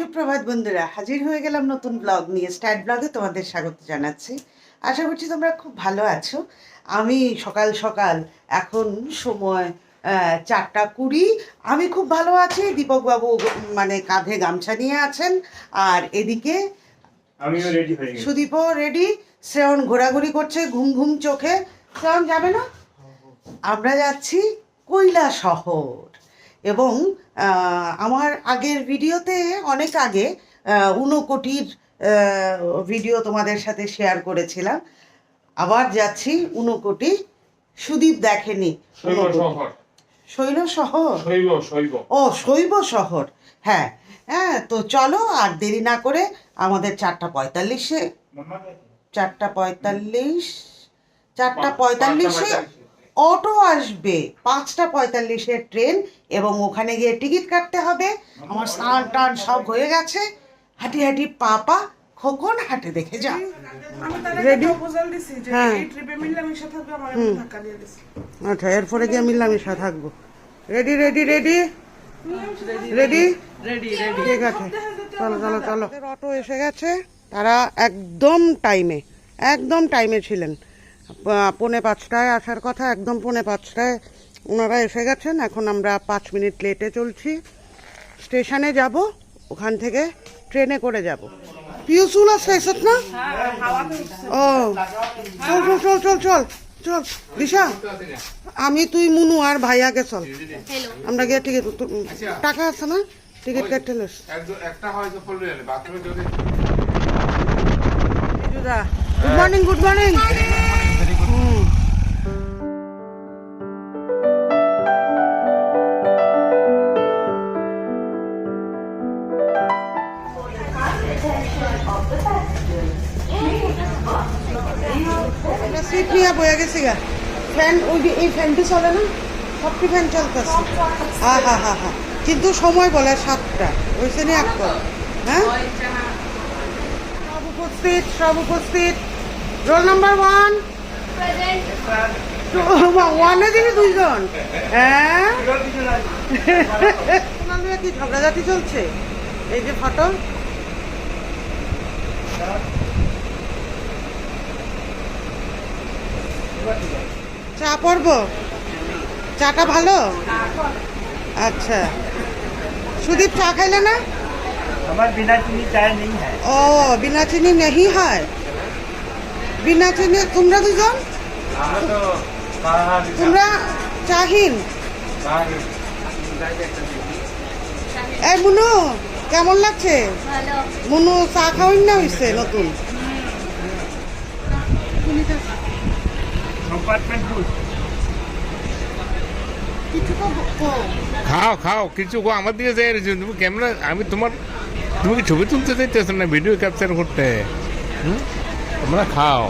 সুপ্রভাত বন্ধুরা, হাজির হয়ে গেলাম নতুন ব্লগ নিয়ে। স্ট্যাট ব্লগে তোমাদের স্বাগত জানাচ্ছি। আশা করছি তোমরা খুব ভালো আছো। আমি সকাল সকাল এখন সময় 4:20। আমি খুব ভালো আছি। দীপকবাবু মানে কাঁধে গামছা নিয়ে আছেন, আর এদিকে আমিও রেডি হয়ে গেছি। সুদীপও রেডি। শ্রেয়ন ঘোরাঘুরি করছে ঘুম ঘুম চোখে। শ্রেয়ন যাবে না? আমরা যাচ্ছি কৈলাসহর। এবং আমার আগের ভিডিওতে অনেক আগে ঊনকোটির ভিডিও তোমাদের সাথে শেয়ার করেছিলাম। আবার যাচ্ছি ঊনকোটি। সুদীপ দেখেনি। শৈল শহর, ও শৈব শহর। হ্যাঁ হ্যাঁ, তো চলো আর দেরি না করে আমাদের 4:45-এ 4:45-এ অটো আসবে, 5:45-এ ট্রেন, এবং ওখানে গিয়ে টিকিট কাটতে হবে। আমার স্নান টান সব হয়ে গেছে। হাঁটি হাঁটি পা খোকন হাঁটে দেখে যা। রেডি? হ্যাঁ, আচ্ছা, এরপরে গিয়ে মিলামিশা থাকবো। Ready ready ready ready ready ready, ঠিক আছে, চলো চলো চলো। অটো এসে গেছে। তারা একদম টাইমে ছিলেন। 4:45 আসার কথা, একদম 4:45 ওনারা এসে গেছেন। এখন আমরা 5 মিনিট লেটে চলছি। স্টেশনে যাব, ওখান থেকে ট্রেনে করে যাব। পিউসুল আসছে না? ও চল চল চল চল চল চল দিশা, আমি তুই মুনু আর ভাইয়াকে চল। আমরা গিয়ে টিকিট, টাকা আছে না? টিকিট কাটতে লস good morning good morning. Seat নিয়ে বয়ে গেছি গা। ফ্যান, ওই এই ফ্যানটি চলে না? সবটি ফ্যান চলতেছে। হ্যাঁ হ্যাঁ হ্যাঁ হ্যাঁ, কিন্তু সময় বলে 7টা, ওইসে নিয়ে একটা। হ্যাঁ, সব উপস্থিত। রোল নাম্বার 1 ওয়ানে দিবি 2 জন। হ্যাঁ, কি ঝগড়াঝাটি চলছে? এই যে ফটো। চা পড়ব? চাটা ভালো? আচ্ছা, সুদীপ চা খাইলে না? আমার বিনা চিনি চায় নেই হয়। ও, বিনা চিনি নেই হয়। বিনা চিনি তোমরা দুজন? তোমরা চাহিন? এই মুনু, কেমন লাগছে? মুনু চা খাওয়াই না হয়েছে নতুন? খাও খাও, কিছু আমার দিকে যাই তুমি ক্যামেরা, আমি তুমি কি ছবি তুলতে চাইতেছো না ভিডিও ক্যাপচার করতে? তোমরা খাও।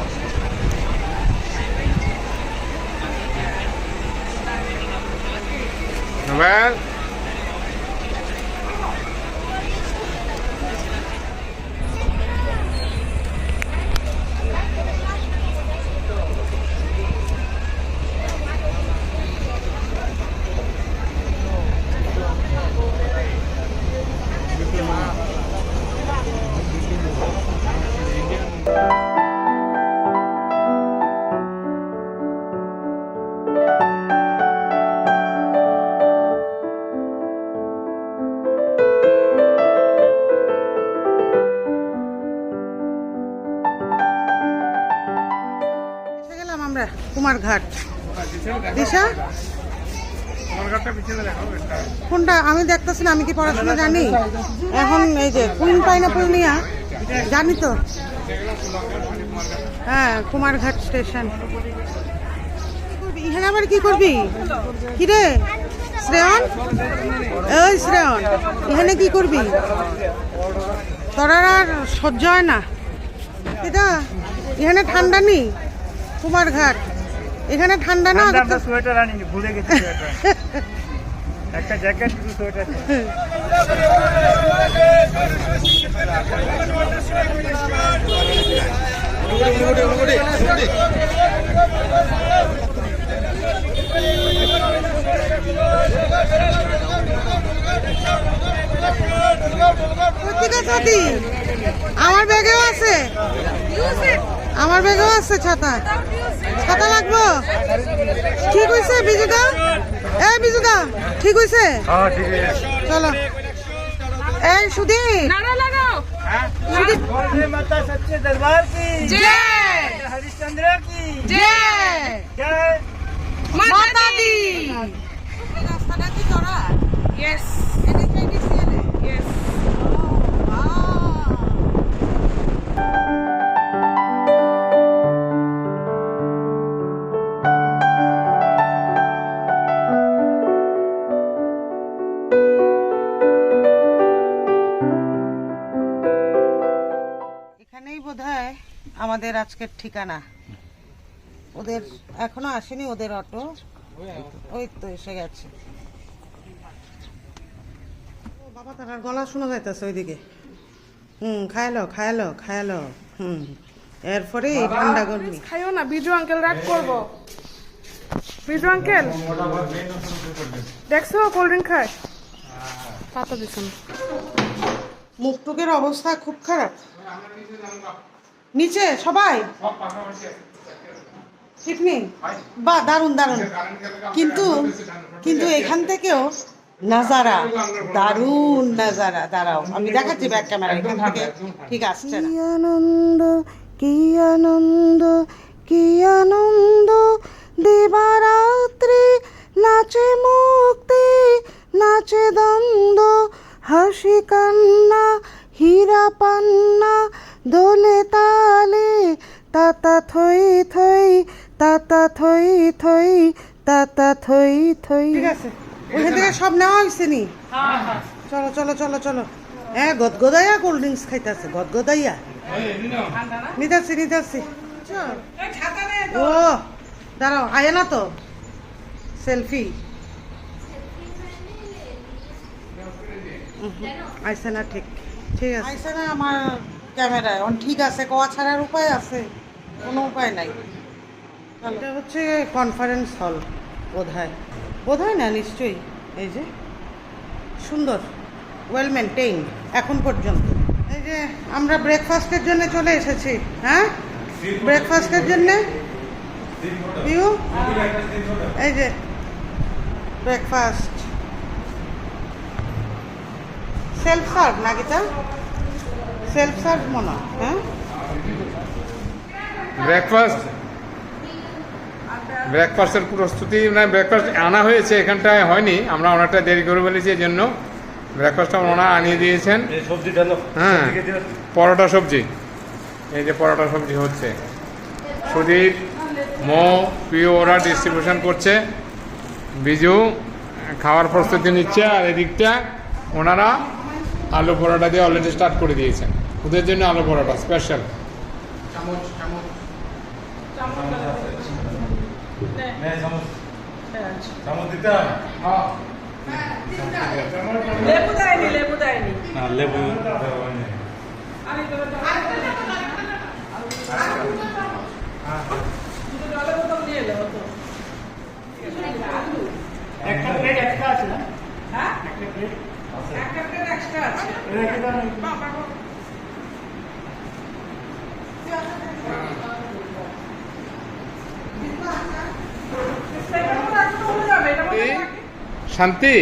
এবার আমরা কুমারঘাট। দিশা কোনটা? আমি দেখতেছি না, আমি কি পড়াশোনা জানি? এখন এই যে কুইন পাইনাপল নিয়ে জানি তো। হ্যাঁ, কুমারঘাট স্টেশন। এখানে আবার কি করবি? কি রে শ্রেয়ন? ওই শ্রেয়ন, এখানে কি করবি? তোর আর সহ্য হয় না এটা? এখানে ঠান্ডা নেই? কুমারঘাট এখানে ঠান্ডা না? সোয়েটার আনিনি, ভুলে গেছি একটা জ্যাকেট, দুটো সোয়েটার। কোথায় ছাতি? আমার ব্যাগেও আছে, আমার ব্যাগেও আছে ছাতা। ছাতা লাগবো? ঠিক হয়েছে বিজুদা? এই বিজুদা ঠিক হয়েছে? হ্যাঁ ঠিক আছে। চলো। এই সুদীপ, সুদীপ बोले माता सच्चे दरबार की जय, हरिश्चंद्र की जय जय। মাতা দি। রাস্তাটা কি তোরা? Yes. NHIDCL এ? Yes. এখানেই বোধহয় আমাদের আজকের ঠিকানা। ওদের এখনো আসেনি, ওদের অটো ওই তো এসে গেছে। ও বাবা, তার গলা শোনা যাইতেছে ওইদিকে। খায়ালো খায়ালো খায়ালো। এরপরে এই ঠান্ডা গরমি। খাইও না, বিজু আঙ্কেল রাগ করবো। বিজু আঙ্কেল দেখছো কোল্ড ড্রিঙ্ক খায়, পাতা দিচ্ছেন। মুখটুকের অবস্থা খুব খারাপ। নিচে সবাই ঠিক নেই? বা দারুণ দারুণ, কিন্তু কিন্তু এখান থেকেও নাজারা দারুণ নাজারা। দাঁড়াও আমি দেখাচ্ছি ব্যাক ক্যামেরা, এখান থেকে ঠিক আসছে না। কি আনন্দ কি আনন্দ কি আনন্দ, দিবারাত্রি নাচে মুক্তি নাচে দ্বন্দ্ব, হাসি কান্না হীরা পান্না, দোলে তালে তাতা থই থই তাতা থই থই তাতা থই থই। ঠিক আছে, ওখান থেকে সব নেওয়া হয়েছে নি? চলো চলো চলো চলো। হ্যাঁ, গদগদাইয়া কোল্ড ড্রিঙ্কস খাইতেছে, গদগদাইয়া। নিতেছি নিতেছি। ও দাঁড়াও, আয় না তো সেলফি। আইসে না, ঠিক ঠিক আছে, আইসে না আমার ক্যামেরায়। ঠিক আছে, কোয়া ছাড়ার উপায় আছে? কোনো উপায় নাই। এটা হচ্ছে কনফারেন্স হল বোধহয়, বোধহয় না নিশ্চয়ই। এই যে সুন্দর, ওয়েল মেনটেইন এখন পর্যন্ত। এই যে আমরা ব্রেকফাস্টের জন্য চলে এসেছি। হ্যাঁ, ব্রেকফাস্টের জন্যে ইউ, এই যে ব্রেকফাস্ট সেলফ সার্ভ না গীতা? সেলফ সার্ভ মনে হয়। হ্যাঁ, ব্রেকফাস্টের প্রস্তুতি মানে ব্রেকফাস্ট আনা হয়েছে, এখানটায় হয়নি, আমরা অনেকটা দেরি করে ফেলেছি, এই জন্য ব্রেকফাস্টটা ওনারা আনিয়ে দিয়েছেন। সবজি ডালো। হ্যাঁ, পরোটা সবজি, এই যে পরোটা সবজি হচ্ছে। সুদীপ, মো, পিও ওরা ডিস্ট্রিবিউশন করছে, বিজু খাওয়ার প্রস্তুতি নিচ্ছে, আর এদিকটা ওনারা আলু পরোটা দিয়ে অলরেডি স্টার্ট করে দিয়েছেন। ওদের জন্য আলু পরোটা স্পেশাল। লেবু দেয়নি, লেবু দেয়নি। লেবু জলের বোতল দিয়ে এলে হতো। একটা প্লেট এক্সট্রা আছে না? হ্যাঁ, একটা প্লেট একটা প্লেট এক্সট্রা আছে। রেখে দাও না। শান্তি,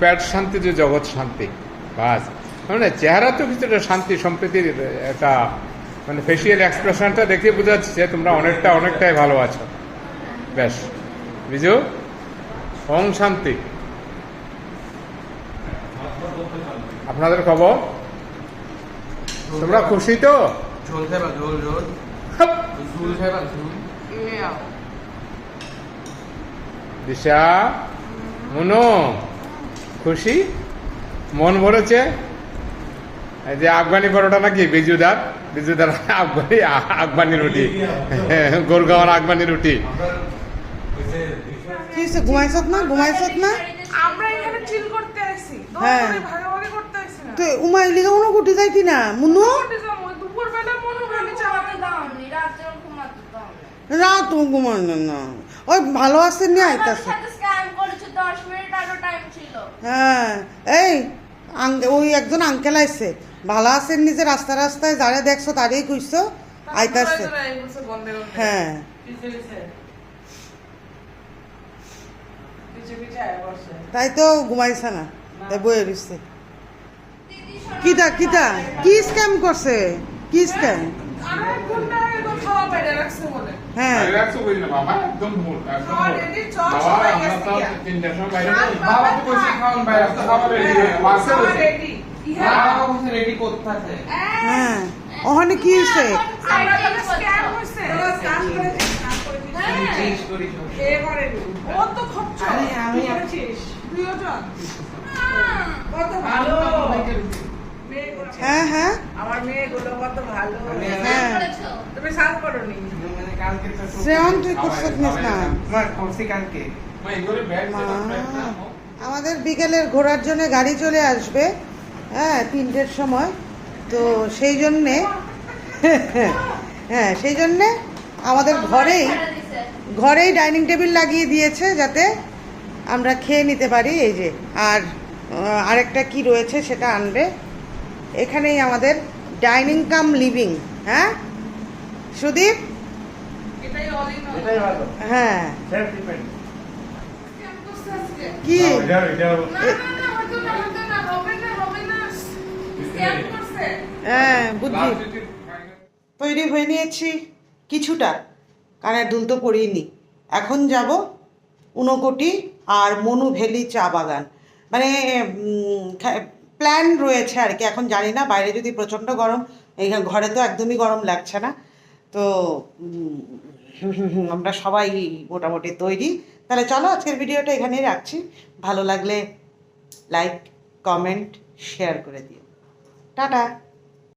পেট শান্তি, যে জগৎ শান্তি, বাস। মানে চেহারা তো কিছুটা শান্তি সম্প্রীতির একটা, মানে ফেসিয়াল এক্সপ্রেশনটা দেখে বোঝা যাচ্ছে যে তোমরা অনেকটাই ভালো আছো। বেশ বিজু, ওং শান্তি। আপনাদের খবর? তোমরা খুশি তো? ঝোল খাইবা, ঝোল ঝোল ঝুল খাইবা, ঝুল। দিশা, মনো খুশি, মন ভরেছে? এই যে আফগানি পরোটা নাকি বিজুদার আফগানি রুটি, গোলগাঁওয়ার আফগানি রুটি। ঘুমাইছত না আমরা এখানে চিল করতে আসি, হ্যাঁ। ভাগাভাগি করতে আসি না। তো উমাইলি কোনো গুটি যাইতি না মুনু? দুপুর বেলা মনে হয় চালাতে দাও। রাত ঘুমানো না, ওই ভালো আছে নিয়ে আইতাছে। হ্যাঁ, এই ওই একজন আঙ্কেল আইছে, ভালো আছেন নিজে রাস্তা রাস্তায় যারা দেখছো তারই কইছো আইতাছে। হ্যাঁ তাই তো ঘুমাইছে না, তাই বয়ে রইছে। কিটা কিটা কি স্ক্যাম করছে, কি স্ক্যাম? হ্যাঁ বাবা তো কইছে খাওন বাইরে বাবা কইছে রেডি করতে আছে হ্যাঁ ওখানে কি হয়েছে? চেঞ্জ করি হ্যাঁ হ্যাঁ আমার মেয়েগুলো কত ভালো। হ্যাঁ তুমি সার্ভ করোনি? মানে কালকে তো শ্রেয়ন তুই করছিস না? মা করছি কালকে আমাদের বিকেলের ঘোরার জন্য গাড়ি চলে আসবে, হ্যাঁ 3টের সময়। তো সেই জন্যে হ্যাঁ সেই জন্যে আমাদের ঘরেই ডাইনিং টেবিল লাগিয়ে দিয়েছে যাতে আমরা খেয়ে নিতে পারি। এই যে আর আরেকটা কি রয়েছে সেটা আনবে। এখানেই আমাদের ডাইনিং কাম লিভিং। হ্যাঁ সুদীপ, এটাই অল ইন অল। এটাই ভালো, হ্যাঁ সেলফ ডিপেন্ড। কেমন করছে আজকে? কি এটা না না হতো না হবে না স্ক্যাম করছে। হ্যাঁ বুদ্ধি তৈরি হয়ে নিয়েছি কিছুটা, কানের দুল তো পরিনি। এখন যাব ঊনকোটি আর মনু ভ্যালি চা বাগান, মানে প্ল্যান রয়েছে আর কি। এখন জানি না, বাইরে যদি প্রচণ্ড গরম, এই ঘরে তো একদমই গরম লাগছে না। তো আমরা সবাই মোটামুটি তৈরি। তাহলে চলো আজকের ভিডিওটা এখানেই রাখছি। ভালো লাগলে লাইক কমেন্ট শেয়ার করে দিও। টাটা।